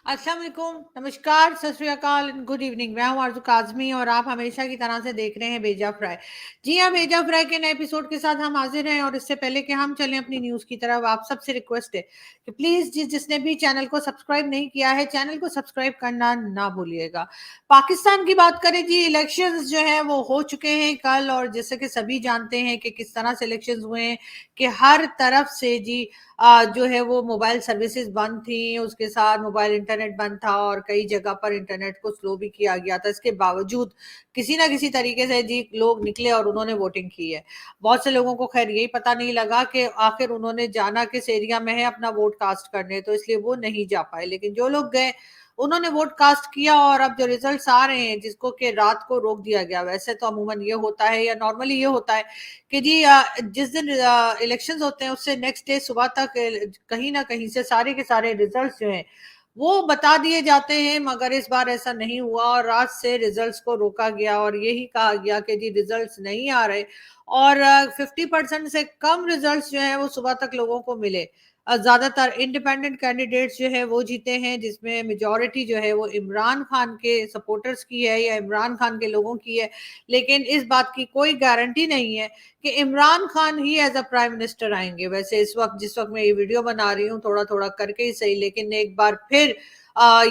अस्सलाम वालेकुम, नमस्कार, सत श्री अकाल, गुड इवनिंग। मैं हूं आरज़ू काज़मी और आप हमेशा की तरह से देख रहे हैं भेजा फ्राई। जी हाँ, भेजा फ्राई के नए एपिसोड के साथ हम हाजिर हैं और इससे पहले कि हम चलें अपनी न्यूज़ की तरफ, आप सबसे रिक्वेस्ट है कि प्लीज़ जिसने भी चैनल को सब्सक्राइब नहीं किया है, चैनल को सब्सक्राइब करना ना भूलिएगा। पाकिस्तान की बात करें जी, इलेक्शंस जो है वो हो चुके हैं कल, और जैसे कि सभी जानते हैं कि किस तरह से इलेक्शंस हुए हैं कि हर तरफ से जी जो है वो मोबाइल सर्विसेज बंद थी, उसके साथ मोबाइल इंटरनेट बंद था और कई जगह पर इंटरनेट को स्लो भी किया गया था। इसके बावजूद किसी ना किसी तरीके से जी लोग निकले और उन्होंने वोटिंग की है। बहुत से लोगों को खैर यही पता नहीं लगा कि आखिर उन्होंने जाना किस एरिया में है अपना वोट कास्ट करने, तो इसलिए वो नहीं जा पाए। लेकिन जो लोग गए उन्होंने वोट कास्ट किया और अब जो रिजल्ट्स आ रहे हैं जिसको कि रात को रोक दिया गया। वैसे तो अमूमन ये होता है या नॉर्मली ये होता है कि जी जिस दिन इलेक्शंस होते हैं उससे नेक्स्ट डे सुबह तक कहीं ना कहीं से सारे के सारे रिजल्ट्स जो हैं वो बता दिए जाते हैं, मगर इस बार ऐसा नहीं हुआ और रात से रिजल्ट्स को रोका गया और यही कहा गया कि जी रिजल्ट्स नहीं आ रहे। और 50% से कम रिजल्ट्स जो है वो सुबह तक लोगों को मिले। ज्यादातर इंडिपेंडेंट कैंडिडेट्स जो है वो जीते हैं, जिसमें मेजोरिटी जो है वो इमरान खान के सपोर्टर्स की है या इमरान खान के लोगों की है। लेकिन इस बात की कोई गारंटी नहीं है कि इमरान खान ही एज अ प्राइम मिनिस्टर आएंगे। वैसे इस वक्त जिस वक्त मैं ये वीडियो बना रही हूँ थोड़ा थोड़ा करके ही सही, लेकिन एक बार फिर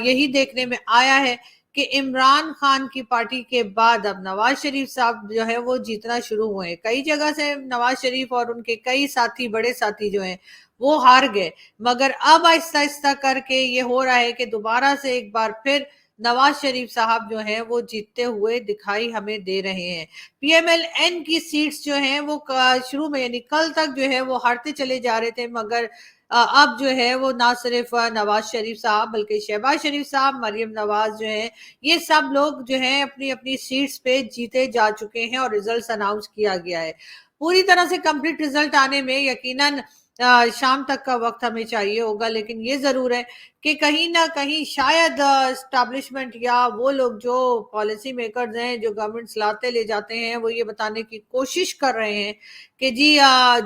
यही देखने में आया है कि इमरान खान की पार्टी के बाद अब नवाज शरीफ साहब जो है वो जीतना शुरू हुए हैं। कई जगह से नवाज शरीफ और उनके कई साथी, बड़े साथी जो हैं वो हार गए, मगर अब आहिस्ता आहिस्ता करके ये हो रहा है कि दोबारा से एक बार फिर नवाज शरीफ साहब जो हैं वो जीतते हुए दिखाई हमें दे रहे हैं। पीएमएलएन की सीट्स जो हैं वो शुरू में यानी कल तक जो है वो हारते चले जा रहे थे, मगर अब जो है वो ना सिर्फ नवाज शरीफ साहब बल्कि शहबाज शरीफ साहब, मरियम नवाज जो है, ये सब लोग जो हैं अपनी अपनी सीट्स पे जीते जा चुके हैं और रिजल्ट अनाउंस किया गया है। पूरी तरह से कंप्लीट रिजल्ट आने में यकीनन शाम तक का वक्त हमें चाहिए होगा, लेकिन ये जरूर है कि कहीं ना कहीं शायद स्टैब्लिशमेंट या वो लोग जो पॉलिसी मेकर्स हैं जो गवर्नमेंट लाते ले जाते हैं वो ये बताने की कोशिश कर रहे हैं कि जी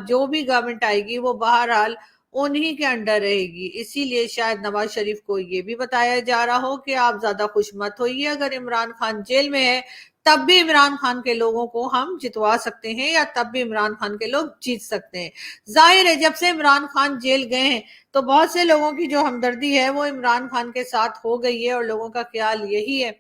जो भी गवर्नमेंट आएगी वो बहरहाल उन्हीं के अंडर रहेगी। इसीलिए शायद नवाज शरीफ को ये भी बताया जा रहा हो कि आप ज्यादा खुश मत होइए, अगर इमरान खान जेल में है तब भी इमरान खान के लोगों को हम जितवा सकते हैं या तब भी इमरान खान के लोग जीत सकते हैं। जाहिर है जब से इमरान खान जेल गए हैं तो बहुत से लोगों की जो हमदर्दी है वो इमरान खान के साथ हो गई है और लोगों का ख्याल यही है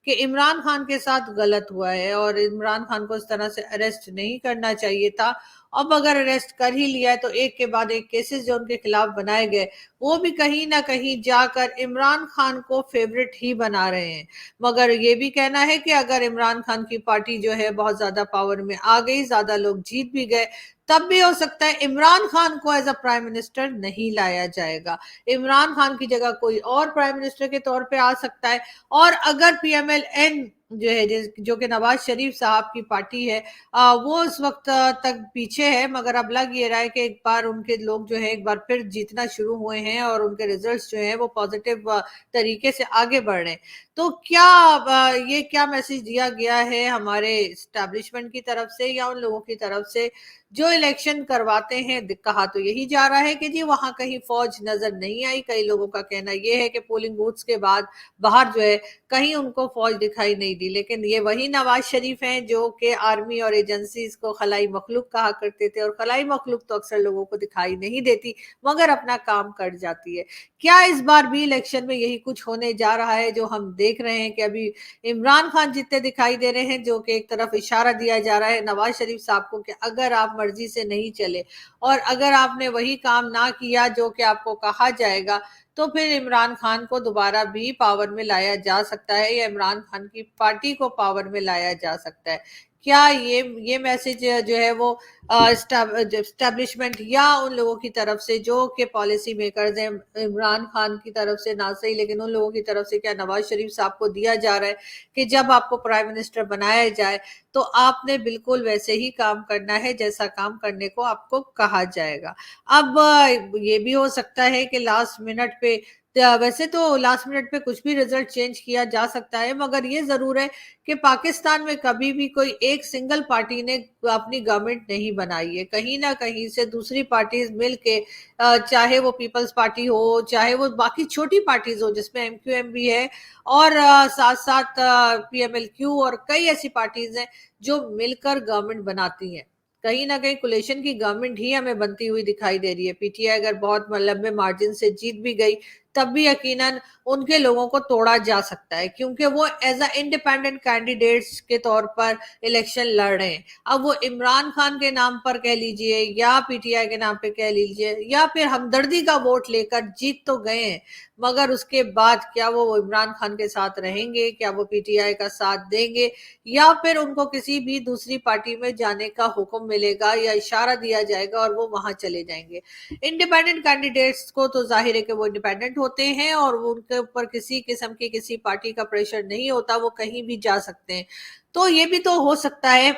कि इमरान खान के साथ गलत हुआ है और इमरान खान को इस तरह से अरेस्ट नहीं करना चाहिए था। अब अगर अरेस्ट कर ही लिया है तो एक के बाद एक केसेस जो उनके खिलाफ बनाए गए वो भी कहीं ना कहीं जाकर इमरान खान को फेवरेट ही बना रहे हैं। मगर ये भी कहना है कि अगर इमरान खान की पार्टी जो है बहुत ज्यादा पावर में आ गई, ज्यादा लोग जीत भी गए, तब भी हो सकता है इमरान खान को एज अ प्राइम मिनिस्टर नहीं लाया जाएगा। इमरान खान की जगह कोई और प्राइम मिनिस्टर के तौर पे आ सकता है। और अगर पीएमएलएन जो है जो कि नवाज शरीफ साहब की पार्टी है, वो उस वक्त तक पीछे है, मगर अब लग ये रहा है कि एक बार उनके लोग जो है एक बार फिर जीतना शुरू हुए हैं और उनके रिजल्ट्स जो है वो पॉजिटिव तरीके से आगे बढ़ रहे हैं। तो क्या ये क्या मैसेज दिया गया है हमारे स्टैब्लिशमेंट की तरफ से या उन लोगों की तरफ से जो इलेक्शन करवाते हैं? कहा तो यही जा रहा है कि जी वहां कहीं फौज नजर नहीं आई। कई लोगों का कहना यह है कि पोलिंग बूथ्स के बाद बाहर जो है कहीं उनको फौज दिखाई नहीं दी, लेकिन ये वही नवाज शरीफ हैं जो कि आर्मी और एजेंसीज को खलाई मखलूक कहा करते थे, और खलाई मखलूक तो अक्सर लोगों को दिखाई नहीं देती मगर अपना काम कर जाती है। क्या इस बार भी इलेक्शन में यही कुछ होने जा रहा है जो हम देख रहे हैं कि अभी इमरान खान जीतते दिखाई दे रहे हैं, जो कि एक तरफ इशारा दिया जा रहा है नवाज शरीफ साहब को कि अगर आप मर्जी से नहीं चले और अगर आपने वही काम ना किया जो कि आपको कहा जाएगा, तो फिर इमरान खान को दोबारा भी पावर में लाया जा सकता है या इमरान खान की पार्टी को पावर में लाया जा सकता है। क्या ये मैसेज जो है वो स्टैब्लिशमेंट या उन लोगों की तरफ से जो कि पॉलिसी मेकर्स हैं, इमरान खान की तरफ से ना सही लेकिन उन लोगों की तरफ से, क्या नवाज शरीफ साहब को दिया जा रहा है कि जब आपको प्राइम मिनिस्टर बनाया जाए तो आपने बिल्कुल वैसे ही काम करना है जैसा काम करने को आपको कहा जाएगा? अब ये भी हो सकता है कि लास्ट मिनट पे वैसे तो लास्ट मिनट पे कुछ भी रिजल्ट चेंज किया जा सकता है, मगर ये जरूर है कि पाकिस्तान में कभी भी कोई एक सिंगल पार्टी ने अपनी गवर्नमेंट नहीं बनाई है। कहीं ना कहीं से दूसरी पार्टीज मिल के, चाहे वो पीपल्स पार्टी हो, चाहे वो बाकी छोटी पार्टीज हो जिसमें एमक्यूएम भी है, और साथ साथ पीएमएलक्यू और कई ऐसी पार्टीज हैं जो मिलकर गवर्नमेंट बनाती हैं। कहीं ना कहीं कोलेशन की गवर्नमेंट ही हमें बनती हुई दिखाई दे रही है। पीटीआई अगर बहुत लंबे मार्जिन से जीत भी गई तब भी यकीनन उनके लोगों को तोड़ा जा सकता है, क्योंकि वो एज अ इंडिपेंडेंट कैंडिडेट्स के तौर पर इलेक्शन लड़ रहे हैं। अब वो इमरान खान के नाम पर कह लीजिए या पीटीआई के नाम पे कह लीजिए या फिर हमदर्दी का वोट लेकर जीत तो गए हैं, मगर उसके बाद क्या वो इमरान खान के साथ रहेंगे, क्या वो पीटीआई का साथ देंगे, या फिर उनको किसी भी दूसरी पार्टी में जाने का हुक्म मिलेगा या इशारा दिया जाएगा और वो वहां चले जाएंगे। इंडिपेंडेंट कैंडिडेट्स को तो जाहिर है कि वो इंडिपेंडेंट होते हैं और वो उनके ऊपर किसी किस्म की किसी पार्टी का प्रेशर नहीं होता, वो कहीं भी जा सकते हैं। तो ये भी तो हो सकता है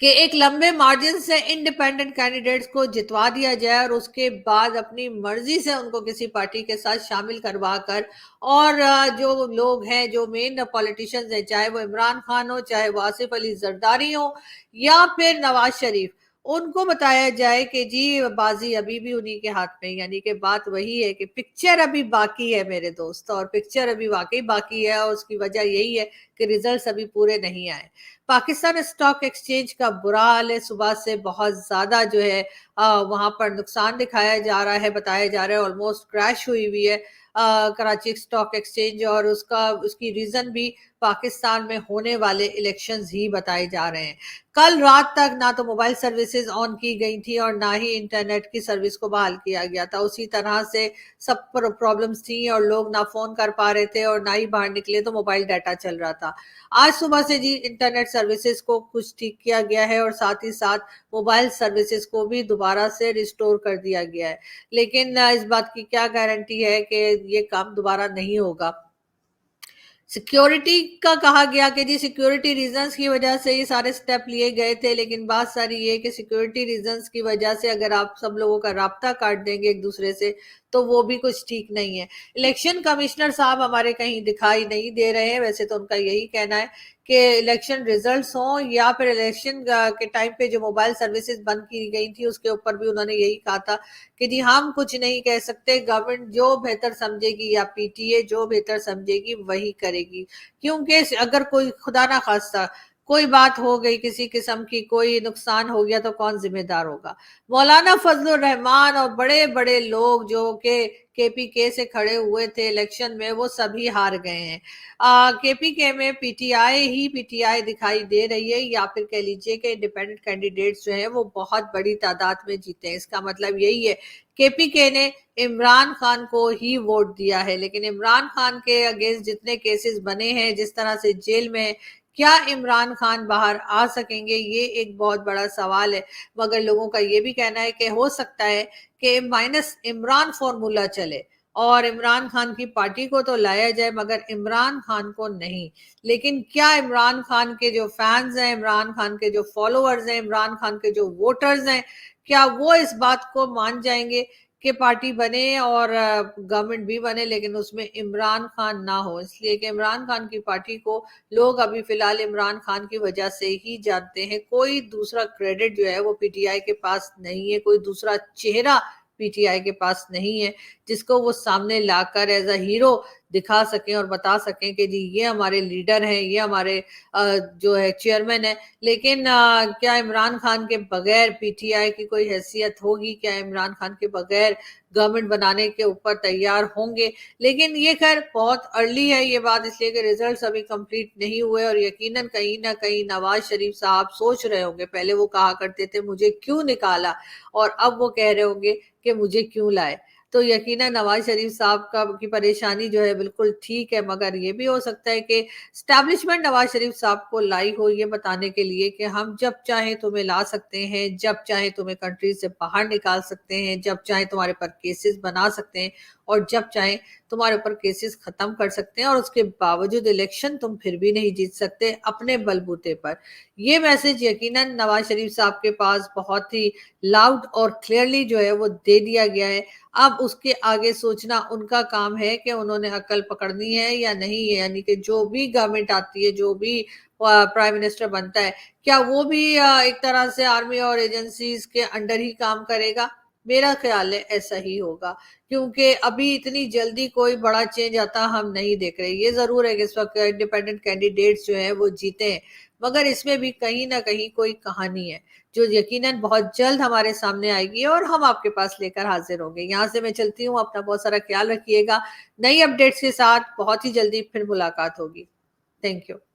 कि एक लंबे मार्जिन से इंडिपेंडेंट कैंडिडेट्स को जितवा दिया जाए और उसके बाद अपनी मर्जी से उनको किसी पार्टी के साथ शामिल करवा कर, और जो लोग हैं, जो मेन पॉलिटिशियंस हैं, चाहे वो इमरान खान हो, चाहे वो आसिफ अली जरदारी हो या फिर नवाज शरीफ, उनको बताया जाए कि जी बाजी अभी भी उन्हीं के हाथ में। यानी कि बात वही है कि पिक्चर अभी बाकी है मेरे दोस्त, और पिक्चर अभी वाकई बाकी है, और उसकी वजह यही है कि रिजल्ट्स अभी पूरे नहीं आए। पाकिस्तान स्टॉक एक्सचेंज का बुरा हाल है, सुबह से बहुत ज्यादा जो है वहां पर नुकसान दिखाया जा रहा है, बताया जा रहा है ऑलमोस्ट क्रैश हुई हुई है कराची स्टॉक एक्सचेंज, और उसकी रीजन भी पाकिस्तान में होने वाले इलेक्शंस ही बताए जा रहे हैं। कल रात तक ना तो मोबाइल सर्विसेज ऑन की गई थी और ना ही इंटरनेट की सर्विस को बहाल किया गया था। उसी तरह से सब प्रॉब्लम्स थी और लोग ना फोन कर पा रहे थे और ना ही बाहर निकले तो मोबाइल डाटा चल रहा था। आज सुबह से जी इंटरनेट सर्विसेज को कुछ ठीक किया गया है और साथ ही साथ मोबाइल सर्विसेज को भी दोबारा से रिस्टोर कर दिया गया है, लेकिन इस बात की क्या गारंटी है कि ये काम दोबारा नहीं होगा। सिक्योरिटी का कहा गया कि जी सिक्योरिटी रीजंस की वजह से ये सारे स्टेप लिए गए थे, लेकिन बात सारी ये कि सिक्योरिटी रीजंस की वजह से अगर आप सब लोगों का राब्ता काट देंगे एक दूसरे से तो वो भी कुछ ठीक नहीं है। इलेक्शन कमिश्नर साहब हमारे कहीं दिखाई नहीं दे रहे हैं। वैसे तो उनका यही कहना है कि इलेक्शन रिजल्ट्स हों या फिर इलेक्शन के टाइम पे जो मोबाइल सर्विसेज बंद की गई थी उसके ऊपर भी उन्होंने यही कहा था कि जी हम कुछ नहीं कह सकते, गवर्नमेंट जो बेहतर समझेगी या पीटीए जो बेहतर समझेगी वही करेगी, क्योंकि अगर कोई खुदा ना खास्ता कोई बात हो गई, किसी किस्म की कोई नुकसान हो गया तो कौन जिम्मेदार होगा। मौलाना फजलुर रहमान और बड़े बड़े लोग जो के केपीके से खड़े हुए थे इलेक्शन में वो सभी हार गए हैं। केपीके में पीटीआई ही पीटीआई दिखाई दे रही है, या फिर कह लीजिए कि इंडिपेंडेंट कैंडिडेट्स जो है वो बहुत बड़ी तादाद में जीते हैं। इसका मतलब यही है केपीके ने इमरान खान को ही वोट दिया है, लेकिन इमरान खान के अगेंस्ट जितने केसेस बने हैं, जिस तरह से जेल में, क्या इमरान खान बाहर आ सकेंगे, ये एक बहुत बड़ा सवाल है। मगर लोगों का ये भी कहना है कि हो सकता है कि माइनस इमरान फॉर्मूला चले और इमरान खान की पार्टी को तो लाया जाए मगर इमरान खान को नहीं। लेकिन क्या इमरान खान के जो फैंस हैं, इमरान खान के जो फॉलोअर्स हैं, इमरान खान के जो वोटर्स हैं, क्या वो इस बात को मान जाएंगे कि पार्टी बने और गवर्नमेंट भी बने लेकिन उसमें इमरान खान ना हो? इसलिए कि इमरान खान की पार्टी को लोग अभी फिलहाल इमरान खान की वजह से ही जानते हैं। कोई दूसरा क्रेडिट जो है वो पीटीआई के पास नहीं है, कोई दूसरा चेहरा पीटीआई के पास नहीं है जिसको वो सामने लाकर एज अ हीरो दिखा सकें और बता सकें कि जी ये हमारे लीडर हैं, ये हमारे जो है चेयरमैन है। लेकिन क्या इमरान खान के बगैर पीटीआई की कोई हैसियत होगी? क्या इमरान खान के बगैर गवर्नमेंट बनाने के ऊपर तैयार होंगे? लेकिन ये खैर बहुत अर्ली है ये बात, इसलिए कि रिजल्ट्स अभी कंप्लीट नहीं हुए और यकीनन कहीं ना कहीं नवाज शरीफ साहब सोच रहे होंगे, पहले वो कहा करते थे मुझे क्यों निकाला, और अब वो कह रहे होंगे कि मुझे क्यों लाए। तो यकीनन नवाज शरीफ साहब का की परेशानी जो है बिल्कुल ठीक है, मगर ये भी हो सकता है कि स्टैब्लिशमेंट नवाज शरीफ साहब को लाई हो ये बताने के लिए कि हम जब चाहे तुम्हें ला सकते हैं, जब चाहे तुम्हें कंट्री से बाहर निकाल सकते हैं, जब चाहे तुम्हारे पर केसेस बना सकते हैं और जब चाहे तुम्हारे ऊपर केसेस खत्म कर सकते हैं, और उसके बावजूद इलेक्शन तुम फिर भी नहीं जीत सकते अपने बलबूते पर। ये मैसेज यकीनन नवाज शरीफ साहब के पास बहुत ही लाउड और क्लियरली जो है वो दे दिया गया है। अब उसके आगे सोचना उनका काम है कि उन्होंने अकल पकड़नी है या नहीं है, यानी कि जो भी गवर्नमेंट आती है, जो भी प्राइम मिनिस्टर बनता है, क्या वो भी एक तरह से आर्मी और एजेंसीज के अंडर ही काम करेगा? मेरा ख्याल है ऐसा ही होगा, क्योंकि अभी इतनी जल्दी कोई बड़ा चेंज आता हम नहीं देख रहे। ये जरूर है कि इस वक्त इंडिपेंडेंट कैंडिडेट्स जो हैं वो जीते हैं, मगर इसमें भी कहीं ना कहीं कोई कहानी है जो यकीनन बहुत जल्द हमारे सामने आएगी और हम आपके पास लेकर हाजिर होंगे। यहाँ से मैं चलती हूँ, अपना बहुत सारा ख्याल रखिएगा। नई अपडेट्स के साथ बहुत ही जल्दी फिर मुलाकात होगी। Thank you.